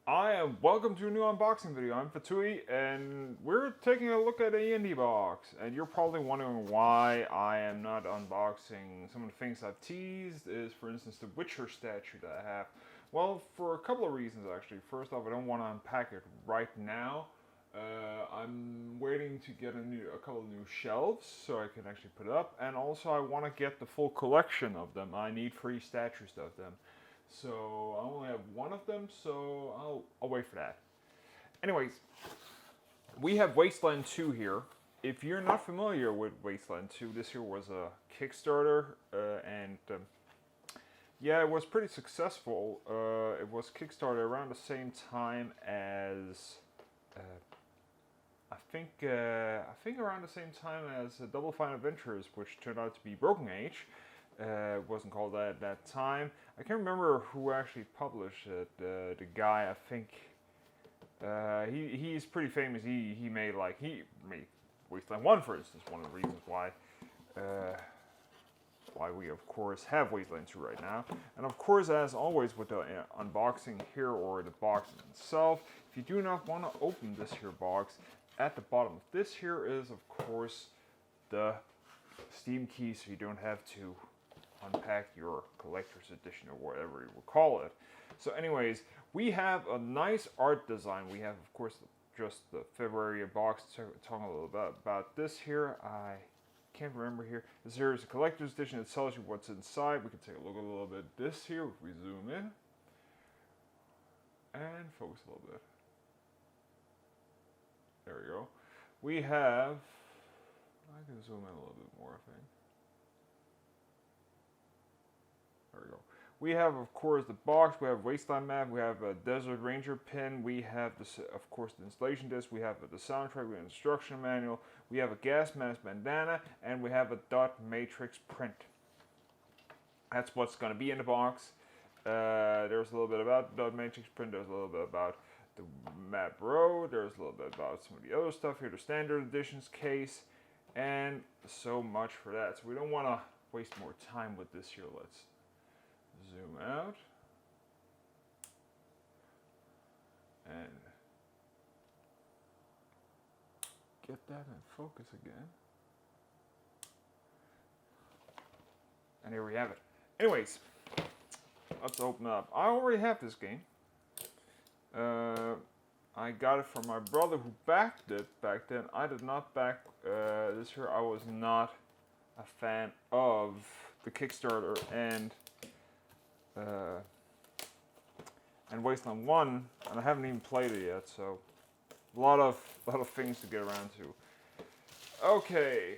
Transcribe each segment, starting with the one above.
Welcome to a new unboxing video. I'm Fettouhi, and we're taking a look at a indie box. And you're probably wondering why I am not unboxing some of the things I've teased. Is, for instance, the Witcher statue that I have. Well, for a couple of reasons actually. First off, I don't want to unpack it right now. I'm waiting to get a couple of new shelves so I can actually put it up, and also I want to get the full collection of them. I need 3 statues of them. So I only have one of them, so I'll wait for that. Anyways, we have Wasteland 2 here. If you're not familiar with Wasteland 2, this here was a Kickstarter, and yeah, it was pretty successful. It was Kickstarted around the same time as I think around the same time as Double Fine Adventures, which turned out to be Broken Age. It wasn't called that at that time. I can't remember who actually published it. The guy, I think, he's pretty famous. He made Wasteland 1, for instance. One of the reasons why we of course have Wasteland 2 right now. And of course, as always with the unboxing here or the box itself, if you do not want to open this here box, at the bottom of this here is of course the Steam key, so you don't have to unpack your collector's edition or whatever you will call it. So anyways, we have a nice art design. We have of course just the February box, talking a little bit about this here. I can't remember here. This here is a collector's edition. It tells you what's inside. We can take a look a little bit at this here if we zoom in and focus a little bit. There we go. We have, I can zoom in a little bit more, I think. There we go. We have, of course, the box. We have Wasteland map. We have a Desert Ranger pin. We have, of course, the installation disc. We have the soundtrack. We have an instruction manual. We have a gas mask bandana, and we have a dot matrix print. That's what's going to be in the box. There's a little bit about the dot matrix print. There's a little bit about the map row. There's a little bit about some of the other stuff here. The standard editions case, and so much for that. So we don't want to waste more time with this here. Let's zoom out and get that in focus again. And here we have it. Anyways, let's open up. I already have this game. I got it from my brother who backed it back then. I did not back this here. I was not a fan of the Kickstarter and Wasteland 1, and I haven't even played it yet, so a lot of things to get around to. Okay,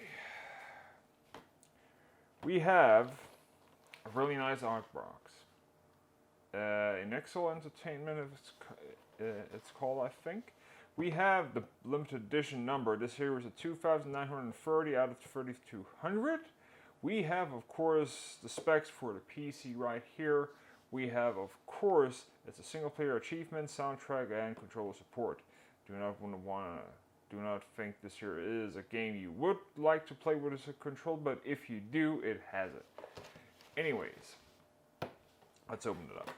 we have a really nice art box. In Excel Entertainment, it's called, I think. We have the limited edition number. This here is a 2,930 out of 3,200. We have, of course, the specs for the PC right here. We have, of course, it's a single-player achievement, soundtrack, and controller support. Do not think this here is a game you would like to play with a control, but if you do, it has it. Anyways, let's open it up.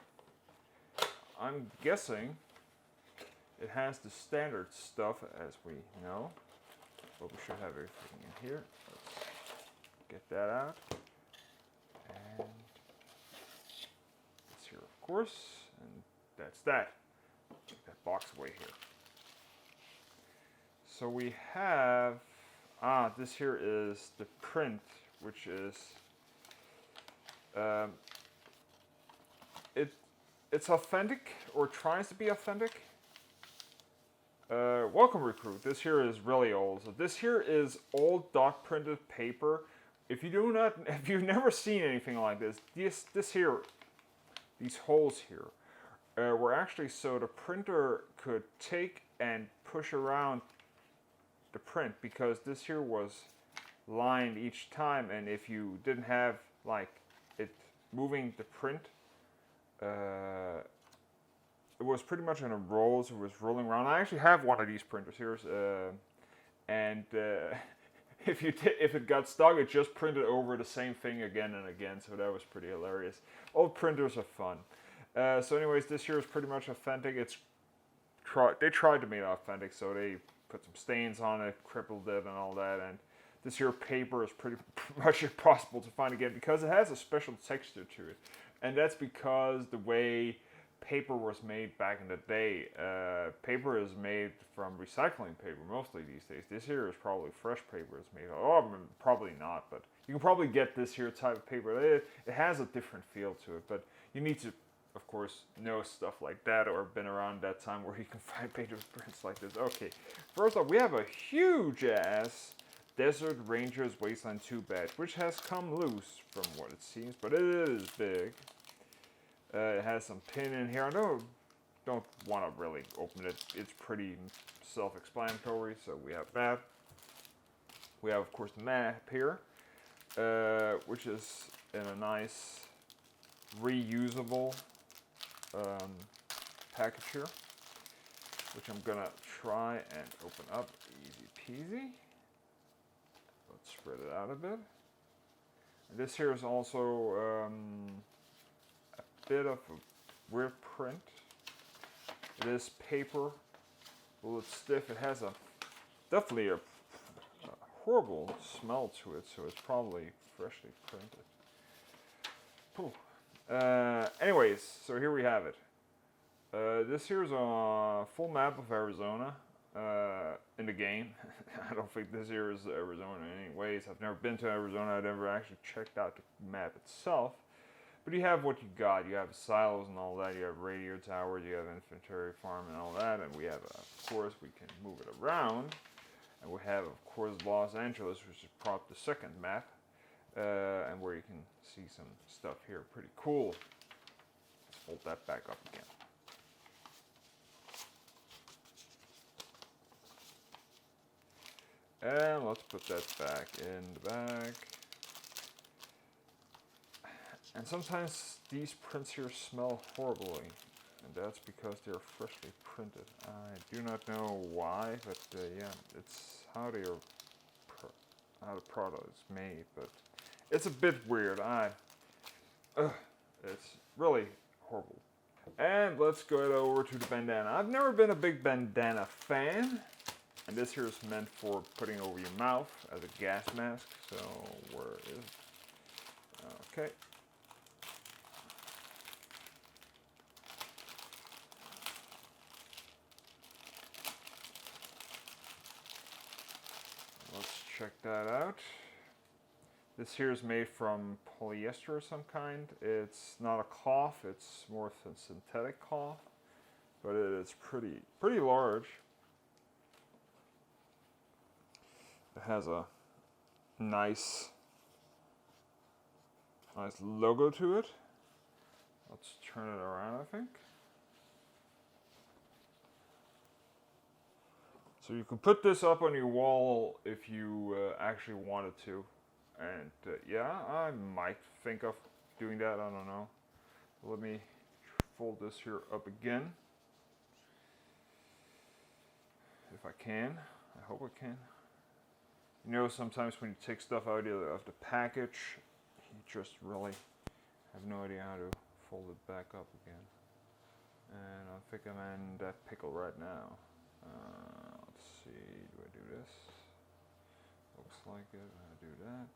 I'm guessing it has the standard stuff, as we know, but we should have everything in here. Let's get that out. And it's here, of course, and that's that. Take that box away here. So we have, this here is the print, which is, it's authentic, or tries to be authentic. Welcome Recruit. This here is really old. So this here is old dot printed paper. If you've never seen anything like this, this here, these holes here, were actually so the printer could take and push around the print, because this here was lined each time, and if you didn't have like it moving the print, it was pretty much in a roll, so it was rolling around. I actually have one of these printers here, and if it got stuck, it just printed over the same thing again and again. So that was pretty hilarious. Old printers are fun. So anyways, this here is pretty much authentic. It's they tried to make it authentic, so they put some stains on it, crippled it, and all that. And this here paper is pretty much impossible to find again because it has a special texture to it, and that's because the way paper was made back in the day. Paper is made from recycling paper mostly these days. This here is probably fresh paper it's made. Oh, probably not, but you can probably get this here type of paper. It has a different feel to it, but you need to, of course, know stuff like that or been around that time where you can find paper prints like this. Okay, first off, we have a huge ass Desert Rangers Wasteland 2 badge, which has come loose from what it seems, but it is big. It has some pin in here. I don't want to really open it. It's pretty self-explanatory, so we have that. We have, of course, the map here, which is in a nice reusable package here, which I'm gonna try and open up easy peasy. Let's spread it out a bit. And this here is also bit of a weird print. It is paper, a little stiff. It has definitely a horrible smell to it, so it's probably freshly printed. Anyways, so here we have it. This here is a full map of Arizona in the game. I don't think this here is Arizona in any ways. I've never been to Arizona. I've never actually checked out the map itself. But you have what you got. You have silos and all that. You have radio towers. You have infantry farm and all that. And we have, of course, we can move it around. And we have, of course, Los Angeles, which is probably the second map. And where you can see some stuff here. Pretty cool. Let's fold that back up again. And let's put that back in the bag. And sometimes these prints here smell horribly, and that's because they're freshly printed. I do not know why, but yeah, it's how how the product is made. But it's a bit weird. It's really horrible. And let's go over to the bandana. I've never been a big bandana fan, and this here is meant for putting over your mouth as a gas mask. So where is it? Okay. Let's check that out. This here is made from polyester of some kind. It's not a cloth, it's more than synthetic cloth, but it is pretty large. It has a nice logo to it. Let's turn it around, I think. So you can put this up on your wall if you actually wanted to. And yeah, I might think of doing that, I don't know. Let me fold this here up again. If I can, I hope I can. You know, sometimes when you take stuff out of the package, you just really have no idea how to fold it back up again. And I think I'm in that pickle right now. Let's see, do I do this? Looks like it, I do that.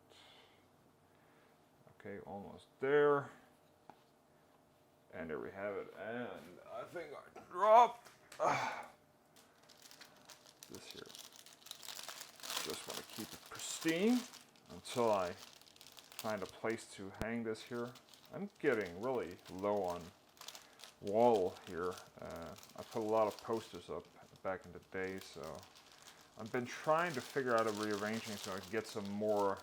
Okay, almost there. And there we have it. And I think I dropped this here. Just want to keep it pristine until I find a place to hang this here. I'm getting really low on wall here. I put a lot of posters up back in the day, so I've been trying to figure out a rearranging so I can get some more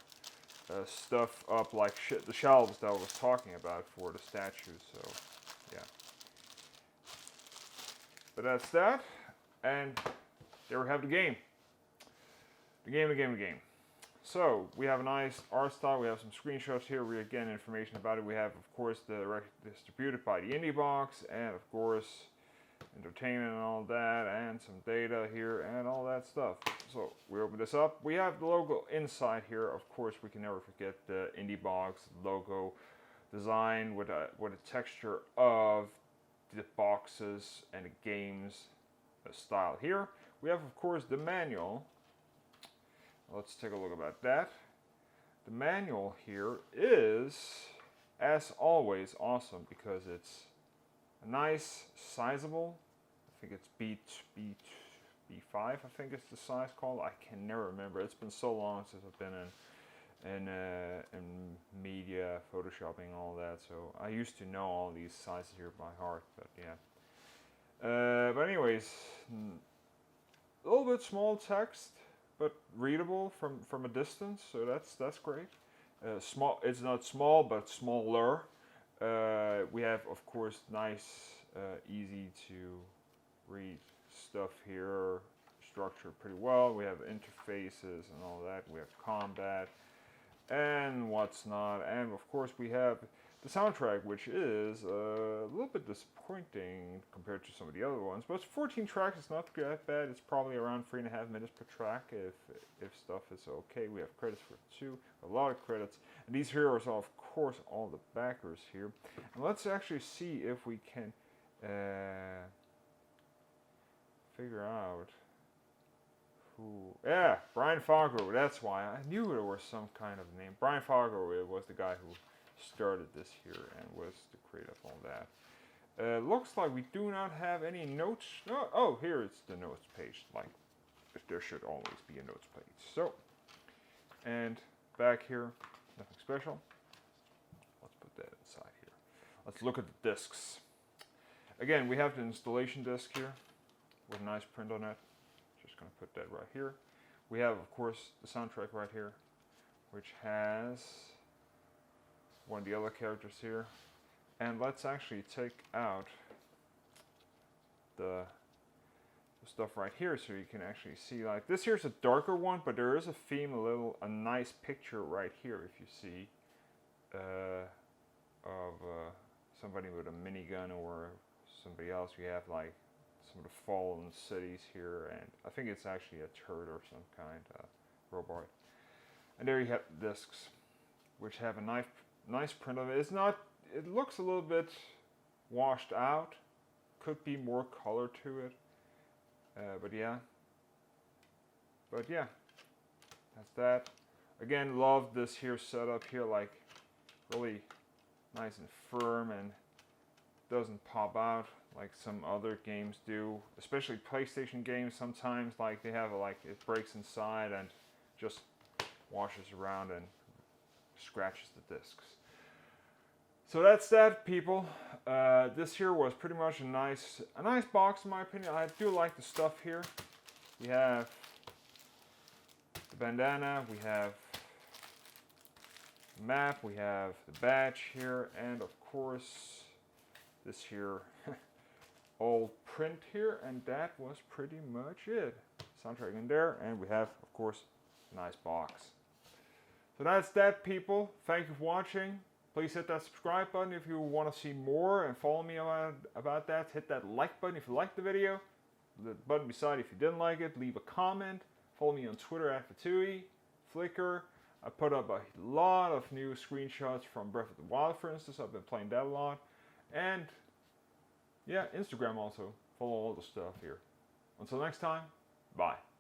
stuff up, like the shelves that I was talking about for the statues. So yeah, but that's that, and there we have the game. The game. So we have a nice art style. We have some screenshots here. We again information about it. We have, of course, distributed by the Indie Box, and of course, entertainment and all that, and some data here and all that stuff. So we open this up. We have the logo inside here. Of course, we can never forget the Indie Box logo design with a texture of the boxes and the games style here. We have, of course, the manual. Let's take a look about that. The manual here is, as always, awesome because it's a nice, sizable. I think it's B5. I think it's the size called. I can never remember. It's been so long since I've been in media, photoshopping, all that. So I used to know all these sizes here by heart. But yeah. But anyways, a little bit small text, but readable from a distance. So that's great. Small. It's not small, but smaller. We have, of course, nice, easy to read stuff here, structured pretty well. We have interfaces and all that. We have combat and what's not. And of course we have the soundtrack, which is a little bit disappointing compared to some of the other ones. But it's 14 tracks. It's not that bad. It's probably around 3.5 minutes per track if stuff is okay. We have credits for 2, a lot of credits. And these heroes are, of course, all the backers here. And let's actually see if we can figure out who. Yeah, Brian Fargo. That's why I knew there was some kind of name. Brian Fargo was the guy who started this here and was the creator of all that. Looks like we do not have any notes. Oh, here it's the notes page. Like, there should always be a notes page. So, and back here, nothing special. Let's put that inside here. Let's look at the discs. Again, we have the installation disc here with a nice print on it. Just going to put that right here. We have, of course, the soundtrack right here, which has one of the other characters here. And let's actually take out the stuff right here so you can actually see, like, this here's a darker one, but there is a theme, a nice picture right here if you see of somebody with a minigun or somebody else. We have like some of the fallen cities here, and I think it's actually a turret or some kind of robot. And there you have the discs, which have a nice print of it. It's not. It looks a little bit washed out. Could be more color to it, but yeah. That's that. Again, love this here setup here, like really nice and firm and doesn't pop out like some other games do, especially PlayStation games. Sometimes like they have like it breaks inside and just washes around and scratches the discs. So that's that, people. This here was pretty much a nice box in my opinion. I do like the stuff here. We have the bandana, we have the map, we have the badge here, and of course this here old print here, and that was pretty much it. Soundtrack in there, and we have, of course, a nice box. So that's that, people. Thank you for watching. Please hit that subscribe button if you want to see more and follow me about that. Hit that like button if you liked the video. The button beside if you didn't like it. Leave a comment. Follow me on Twitter at Fettouhi, Flickr. I put up a lot of new screenshots from Breath of the Wild, for instance. I've been playing that a lot. And yeah, Instagram also. Follow all the stuff here. Until next time, bye.